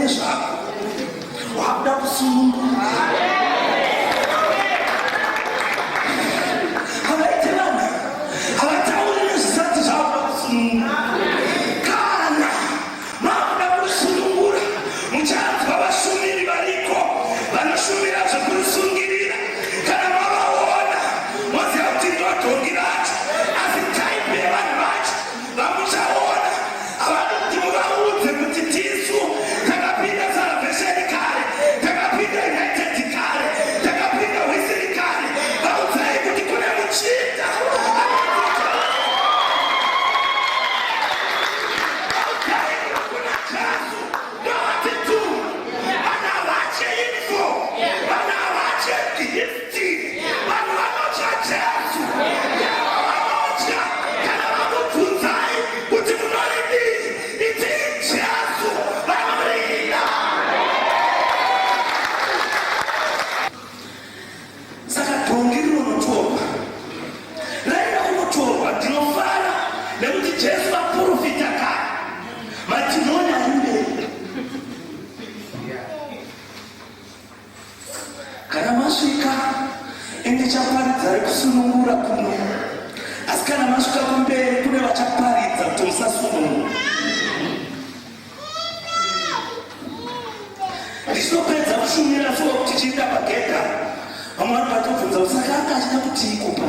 nezvako wakuda kusunungura. Havaite vanhu havatauri nezvisati zvakuda kusunungura. Kana makuda kusunungura muchanzwa vashumiri variko vanoshumira zvekurisungirira. Kana mavaona moziva kuti ndodhongi racho, asi taipi yevanhu vacho vamuchaona havadi kuti muvaudze kuti tisu takapinda salvesheni kare, takapinda united kare, takapinda wisiri kare. Vaudzai kuti kune muchinda kuna Jesu ndovatituma. Vana vache info, vana vache gifti, vanhu vanotya Jesu. Vanotya kana vakubvunzai kuti munoridii, itii Jesu vanorida. Saka dhongi rinonotorwa, raida kunotorwa. Ndinofara nekuti Jesu vaprofita kare, madhimoni ari mberi. Kana masvika ndichaparidza rekusunungura kuno, asi kana masvika kumberi kune vachaparidza kuti musasunungura. Ndichinopedza kushumira soo kuti tichienda pagedha, vamwe vari patobvunza usaka anga achida kuti ikupa